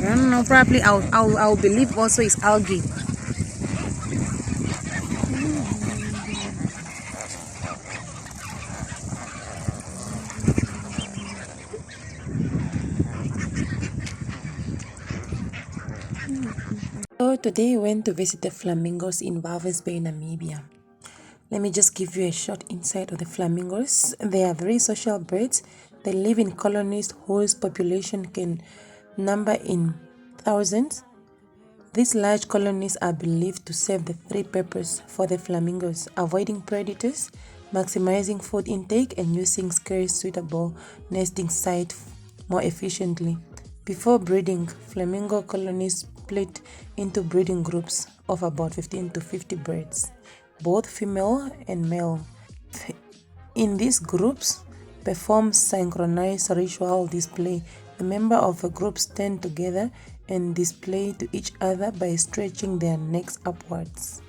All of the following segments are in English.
don't know, probably I'll believe also it's algae. So today we went to visit the flamingos in Walvis Bay, Namibia. Let me just give you a short insight of the flamingos. They are very social birds. They live in colonies whose population can number in thousands. These large colonies are believed to serve the three purposes for the flamingos: avoiding predators, maximizing food intake, and using scarce suitable nesting sites more efficiently. Before breeding, flamingo colonies split into breeding groups of about 15 to 50 birds, both female and male. In these groups, perform synchronized ritual display. The members of a group stand together and display to each other by stretching their necks upwards.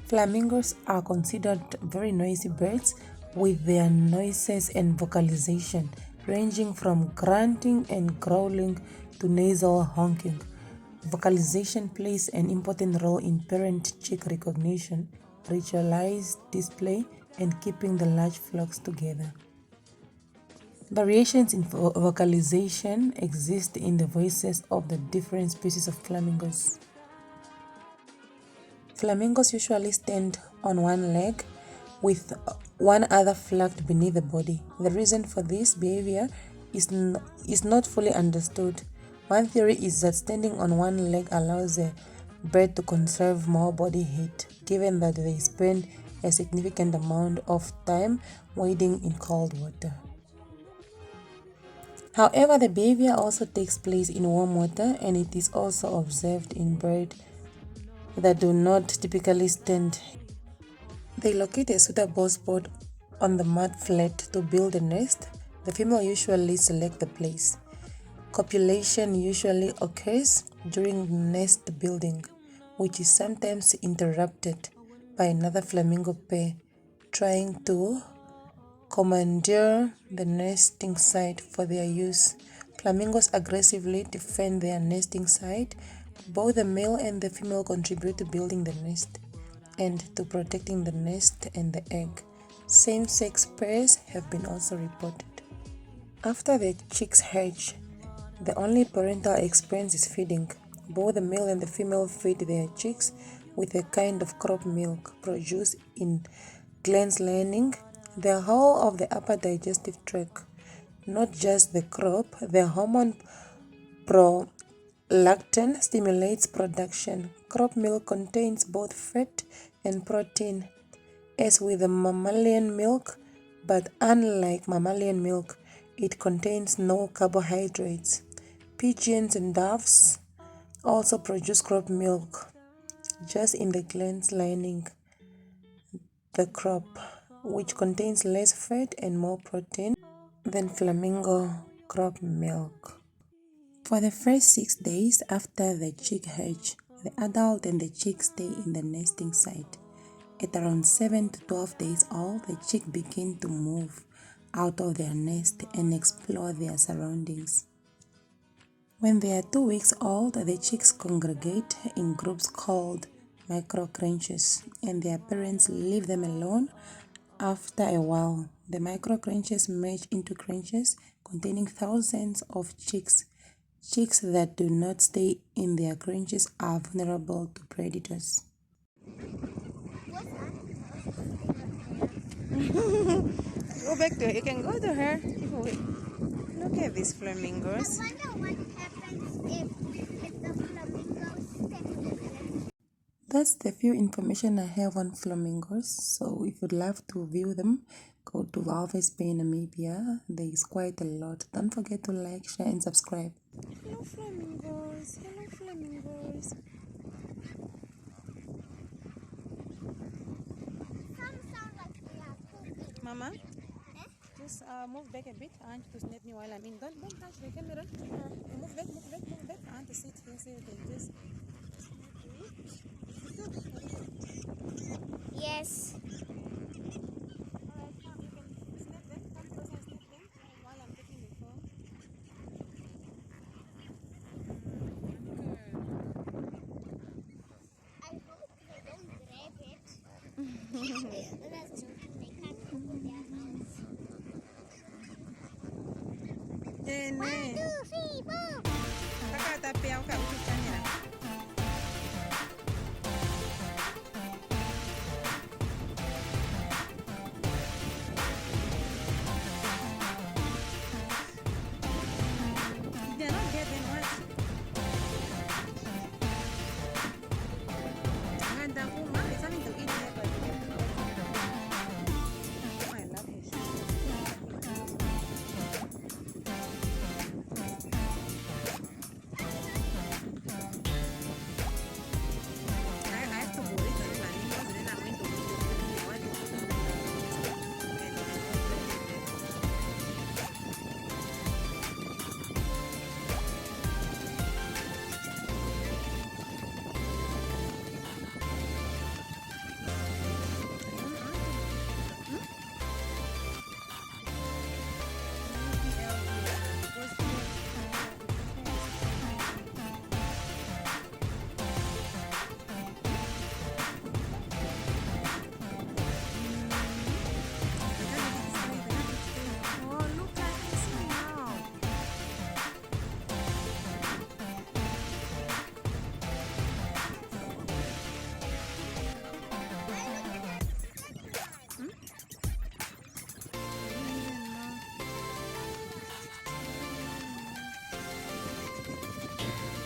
Flamingos are considered very noisy birds, with their noises and vocalization ranging from grunting and growling to nasal honking. Vocalization plays an important role in parent-chick recognition, ritualized display, and keeping the large flocks together. Variations in vocalization exist in the voices of the different species of flamingos. Flamingos usually stand on one leg with one other flanked beneath the body. The reason for this behavior is not fully understood. One theory is that standing on one leg allows a bird to conserve more body heat, given that they spend a significant amount of time wading in cold water. However, the behavior also takes place in warm water, and it is also observed in birds that do not typically stand. They locate a suitable spot on the mud flat to build a nest. The female usually selects the place. Copulation usually occurs during nest building, which is sometimes interrupted by another flamingo pair trying to commandeer the nesting site for their use. Flamingos aggressively defend their nesting site. Both the male and the female contribute to building the nest and to protecting the nest and the egg. Same-sex pairs have been also reported. After the chicks hatch, the only parental experience is feeding. Both the male and the female feed their chicks with a kind of crop milk produced in glands lining the whole of the upper digestive tract. Not just the crop, the hormone prolactin stimulates production. Crop milk contains both fat and protein, as with the mammalian milk, but unlike mammalian milk, it contains no carbohydrates. Pigeons and doves also produce crop milk, just in the glands lining the crop, which contains less fat and more protein than flamingo crop milk. For the first 6 days after the chick hatch, the adult and the chick stay in the nesting site. At around 7 to 12 days old, the chick begin to move out of their nest and explore their surroundings. When they are 2 weeks old, the chicks congregate in groups called microcrunches, and their parents leave them alone. After a while, the microcrunches merge into crunches containing thousands of chicks. Chicks that do not stay in their crunches are vulnerable to predators. Go back to her. You can go to her. Look at these flamingos. I wonder what happens if the flamingos step together. That's the few information I have on flamingos. So if you'd love to view them, go to Walvis Bay, Namibia. There is quite a lot. Don't forget to like, share, and subscribe. Hello flamingos. Hello flamingos. Some sound like they are pooping. Mama, just move back a bit. I want you to snap me while I'm in. Don't touch the camera. Move back, move back, move back. I want to sit here so you can just Yes. Alright, now you can snap them. Come closer and snap them while I'm taking the phone. That's joking. They can't open their eyes. เจน 1, นี่ 2, 3, 4. ตะกาตาเปียวกับอุจันเนี่ยนะเดี๋ยวน้องเด็ดเป็นวัดงานดังกุ้งมากเลยสั่งตัวอินเดียไปไม่รับเหตุ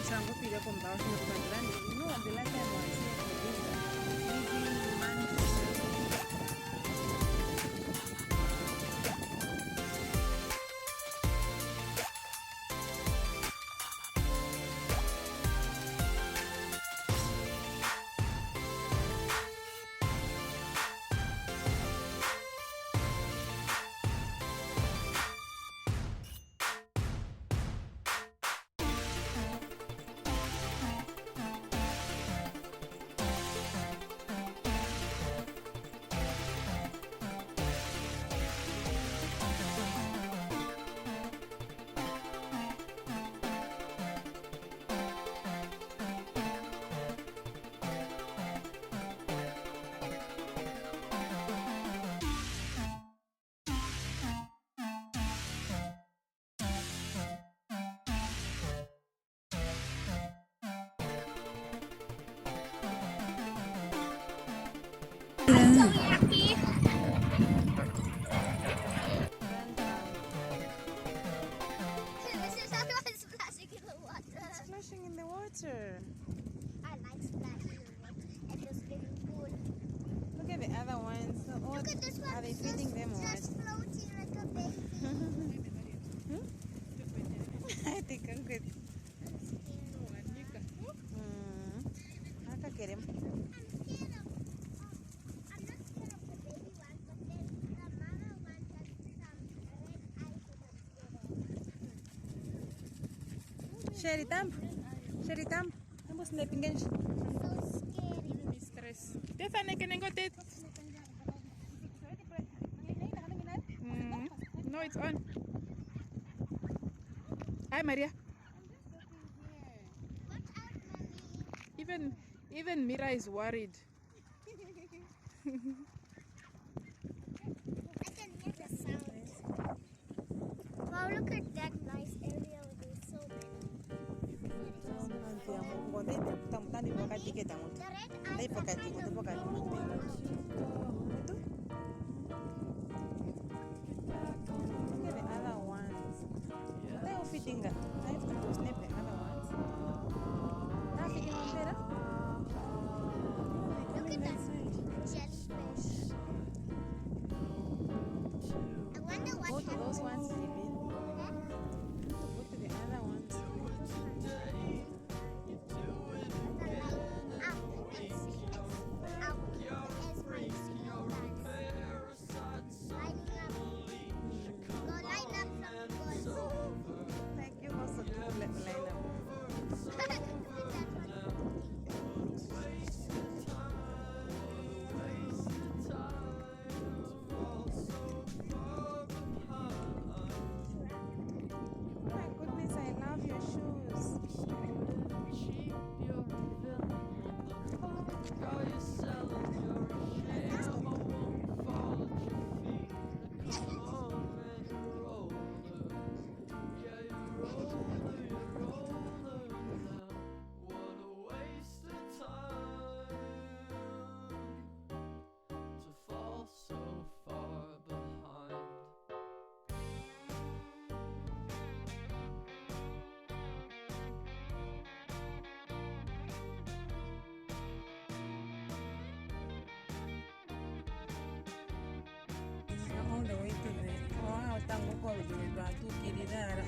Sango pide comprar os meus grandes. No, de la que no es Yucky. This is how I'm splashing in the water. splashing in the water. I like splashing in the water. It feels really cool. Look at the other ones. So what Look at this one. are they feeding them or what? Just floating like a baby. I think I'm good. I'm scared. Haka querem. I'm scared of. I'm not scared of the baby one, but then the mama one has some red eyes that I'm scared of. Sherry Tam. Sherry Tam. Vamos na pingan. So scary. Stress. Teta na kinengo tet. No, it's on. Hi Maria. Watch out, mommy. Even Mira is worried. I can hear the sound. Wow, look at that nice area with so many. The red Look at the other ones. They are feeding. I have to go snap the other ones. Now feeding on better. Look at that jellyfish. I wonder what Go to those ones, happens. Jimmy. Go to the other ones. Up.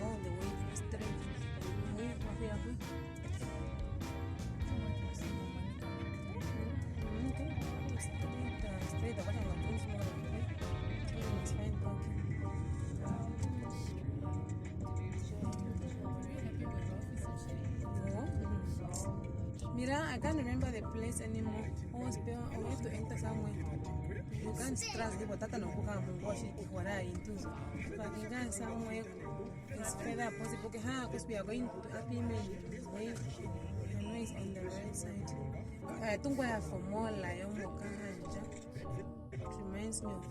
all the way straight. Straight, Mira, I can't remember the place anymore. I have to enter somewhere. You can't trust the potato no cook and wash it for that into. So I can go somewhere as further possible. Because we are going to Happy Meal. I know it's on the right side. I think we have for more lion work. It reminds me of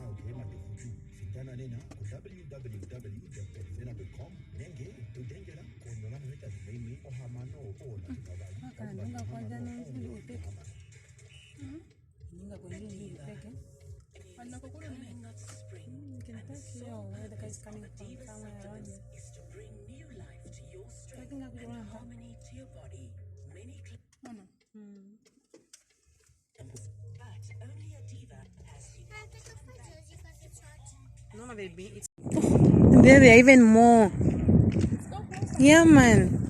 no, baby. It's there are even more. Yeah, man.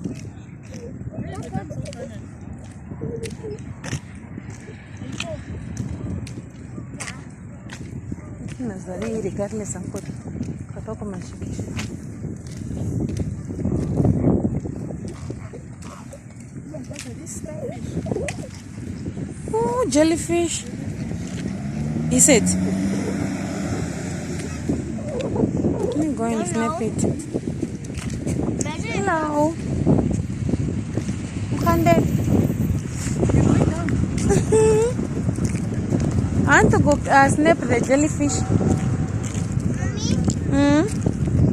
Nazaré, regardless of what oh, jellyfish. Is it? Let me go and snap it. Hello. I want to go snap the jellyfish. Mommy,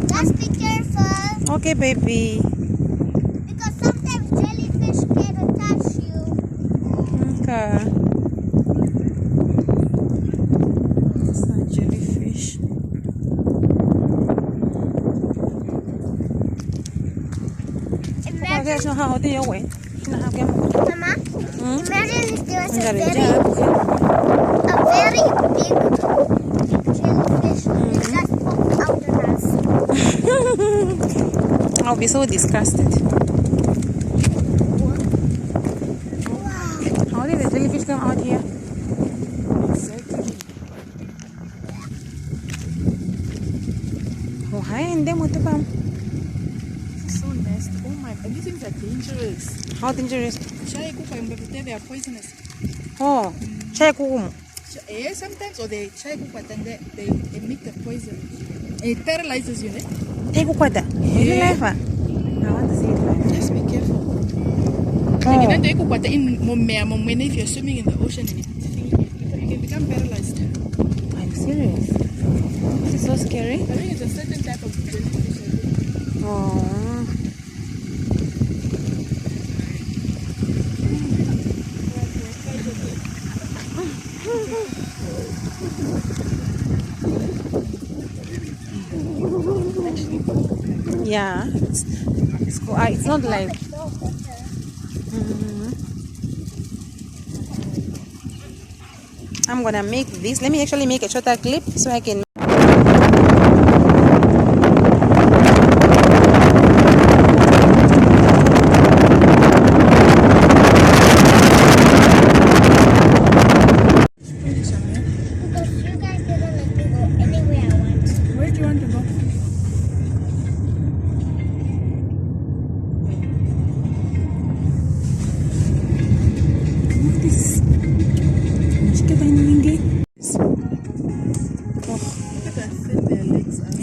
just be careful. Okay, baby. Because sometimes jellyfish can touch you. Okay. It's not jellyfish. Imagine, Mama, imagine if there was a very big jellyfish that just popped out on us. I'll be so disgusted. Wow. How did the jellyfish come out here? Oh, hi, and then what about? So nasty. Oh my, and these things are dangerous. How dangerous? Chai kuku and baby, they are poisonous. Oh, chai kuku. Yeah, sometimes, or they chai kuku and they emit the poison. It paralyzes you, eh? Chai kuku ada. Yeah. I want to see it live. Just be careful. Oh. And then they kuku in Momena, if you're swimming in the ocean and you can become paralyzed. I'm serious. This is so scary. I think it's a certain type of jellyfish. Oh. Yeah, it's cool. It's not like. I'm gonna make this. Let me actually make a shorter clip so I can. Because you guys didn't let me go anywhere I want. Where do you want to go?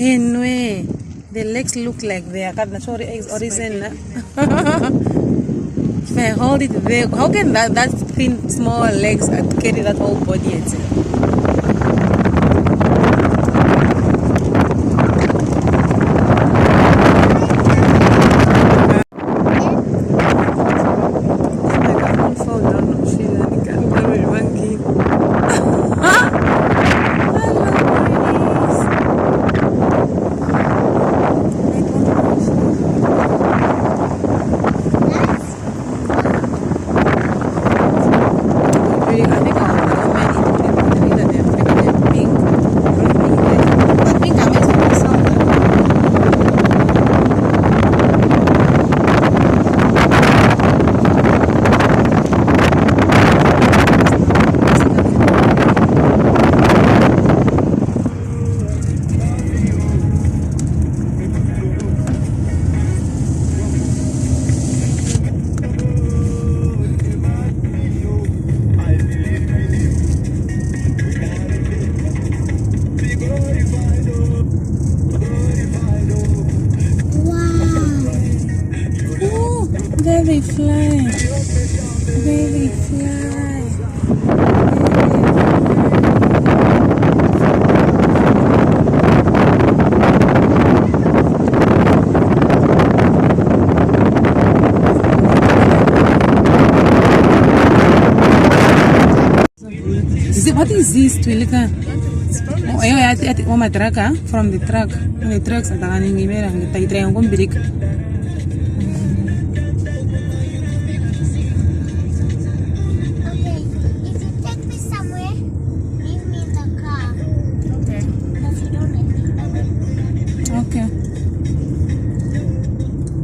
Anyway, the legs look like they are natural eggs origin. If I hold it there, how can that thin small legs carry that whole body itself? I think I'll go they fly. There they fly. What is this, Twilika? Oh, I my truck, from the truck. The trucks at the running email and the triangle brick. Okay, if you take me somewhere, leave me in the car. Okay. Because you don't let me away. Okay.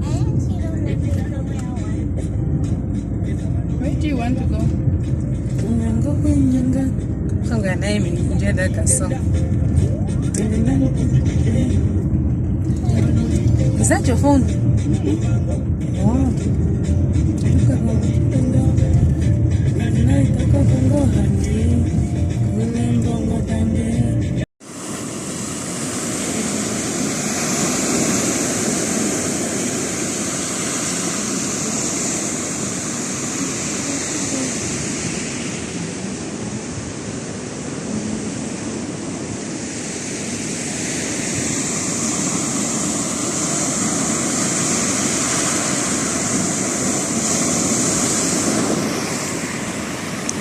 And you don't let me go where I want. Where do you want to go? I'm gonna name it. Enjoy that song. Is that your phone? Wow.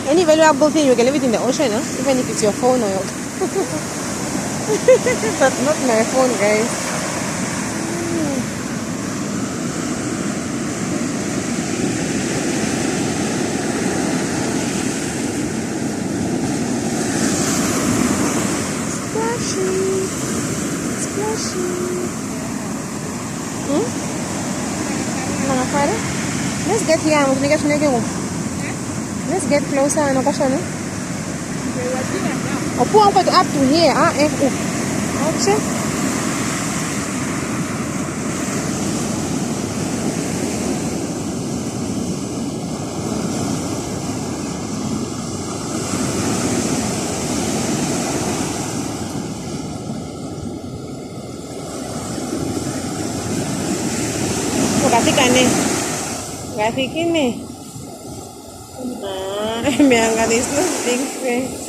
Any valuable thing, you can leave it in the ocean, huh? Even if it's your phone or your... But not my phone, guys. Splashy. Splashy. Let's get here. Let's get closer and up to here. Okay. Grafikine. Me haga this big face.